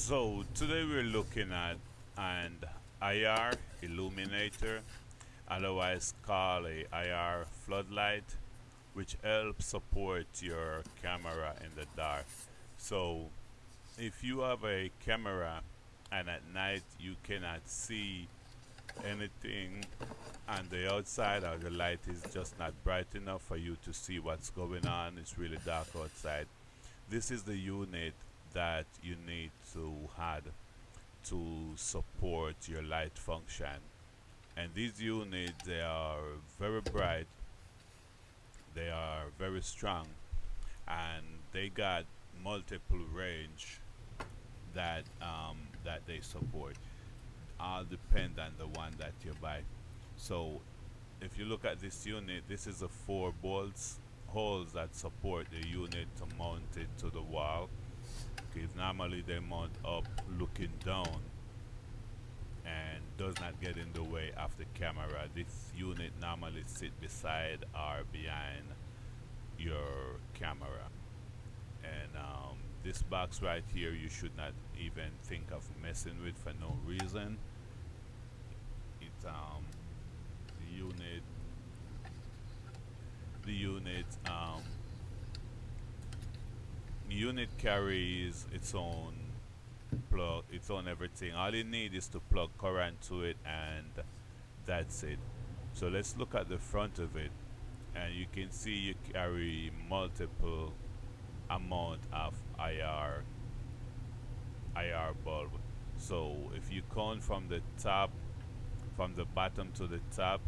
So today we're looking at an IR illuminator, otherwise called a IR floodlight, which helps support your camera in the dark. So if you have a camera and at night you cannot see anything on the outside, or the light is just not bright enough for you to see what's going on, it's really dark outside, this is the unit that you need to have to support your light function. And these units, they are very bright, they are very strong, and they got multiple range that they support. All depend on the one that you buy. So if you look at this unit, this is a 4 bolts holes that support the unit to mount it to the wall. Because normally they mount up looking down and does not get in the way of the camera. This unit normally sit beside or behind your camera. And this box right here, you should not even think of messing with for no reason. It's the unit, the unit, unit carries its own plug, its own everything. All you need is to plug current to it, and that's it. So let's look at the front of it, and you can see you carry multiple amount of IR bulb. So if you count from the top, from the bottom to the top,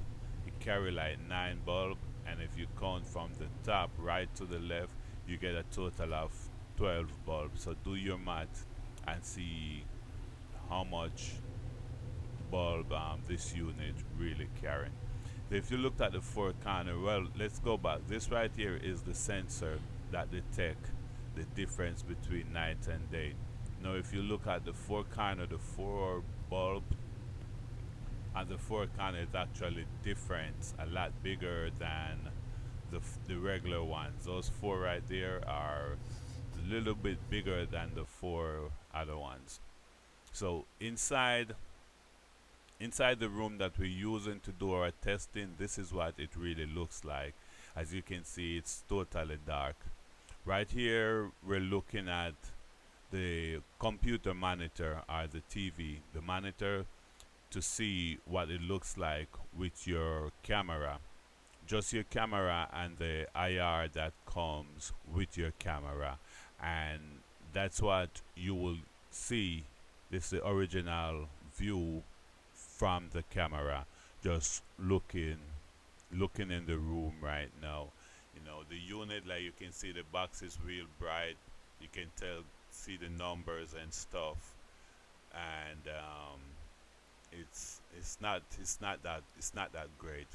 you carry like 9 bulb, and if you count from the top right to the left, you get a total of 12 bulbs. So do your math and see how much bulb this unit really carrying. So if you looked at the 4 corner, well, let's go back. This right here is the sensor that detect the difference between night and day. Now if you look at the 4 corner, the 4 bulb and the 4 corner is actually different, a lot bigger than the regular ones. Those 4 right there are a little bit bigger than the 4 other ones. So inside the room that we're using to do our testing, this is what it really looks like. As you can see, it's totally dark. Right here we're looking at the computer monitor, or the TV, the monitor, to see what it looks like with your camera. Just your camera and the IR that comes with your camera, and that's what you will see. This is the original view from the camera, just looking in the room right now. You know, the unit, like you can see, the box is real bright. You can see the numbers and stuff, and it's not that great.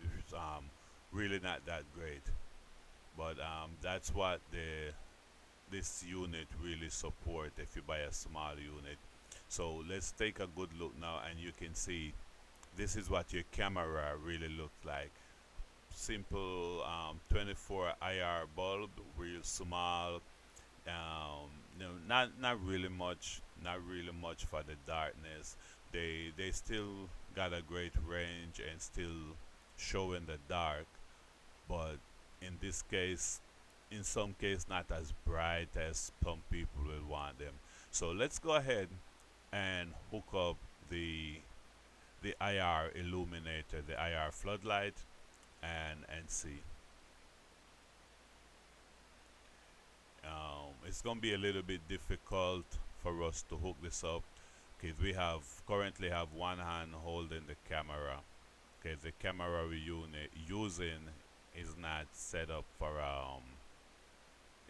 It's really not that great. But that's what this unit really support if you buy a small unit. So let's take a good look now, and you can see this is what your camera really looks like. Simple 24 IR bulb, real small. No, not really much, not really much for the darkness. They still got a great range and still show in the dark, but in this case, in some case, not as bright as some people will want them. So let's go ahead and hook up the IR illuminator, the IR floodlight, and see. It's gonna be a little bit difficult for us to hook this up because we have currently have one hand holding the camera. Okay, the camera we're using is not set up for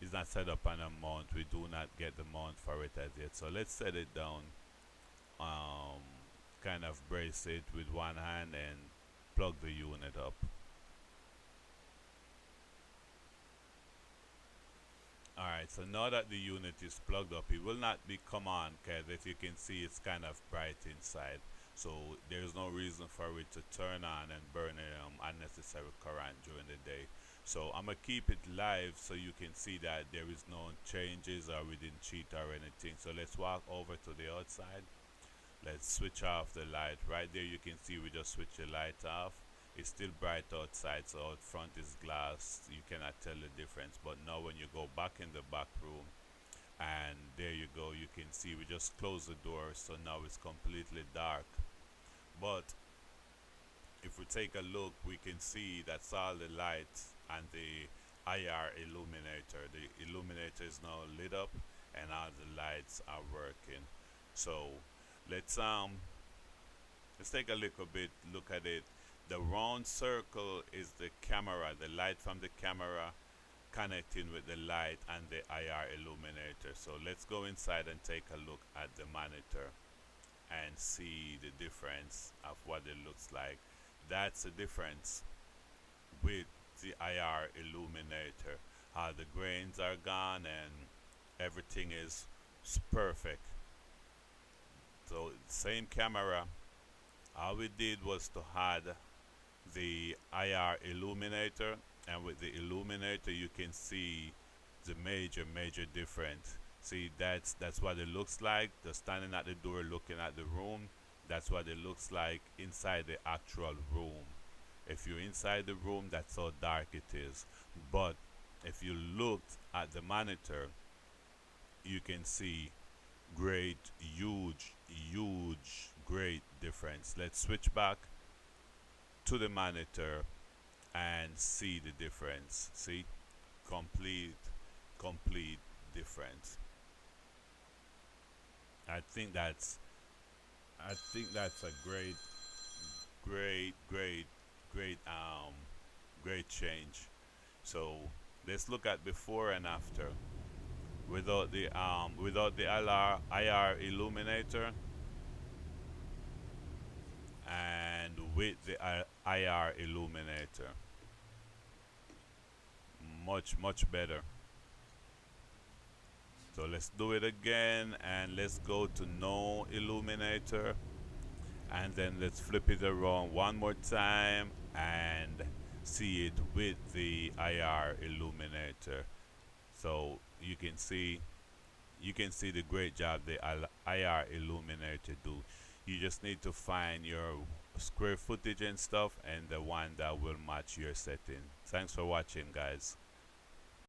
is not set up on a mount. We do not get the mount for it as yet. So let's set it down. Um, Kind of brace it with one hand and plug the unit up. Alright, so now that the unit is plugged up, it will not be come on, because if you can see, it's kind of bright inside. So there's no reason for it to turn on and burn unnecessary current during the day. So I'm gonna keep it live so you can see that there is no changes or we didn't cheat or anything. So let's walk over to the outside. Let's switch off the light. Right there you can see we just switch the light off. It's still bright outside, so out front is glass. You cannot tell the difference. But now when you go back in the back room, and there you go, you can see we just close the door, so now it's completely dark. But if we take a look, we can see that's all the lights and the IR illuminator. The illuminator is now lit up and all the lights are working. So let's um let's take a little bit look at it. The round circle is the camera, the light from the camera connecting with the light and the IR illuminator. So let's go inside and take a look at the monitor and see the difference of what it looks like. That's the difference with the IR illuminator. The grains are gone and everything is perfect. So same camera, all we did was to add the IR illuminator, and with the illuminator you can see the major difference. See, that's what it looks like. Just standing at the door looking at the room, that's what it looks like inside the actual room. If you're inside the room, that's how dark it is. But if you looked at the monitor, you can see great, great difference. Let's switch back to the monitor and see the difference. See, complete, complete difference. I think that's, I think that's a great, great, great change. So let's look at before and after. Without the IR illuminator and with the IR illuminator, much better. So let's do it again and let's go to no illuminator, and then let's flip it around one more time and see it with the IR illuminator. So you can see the great job the IR illuminator do. You just need to find your square footage and stuff and the one that will match your setting. Thanks for watching, guys.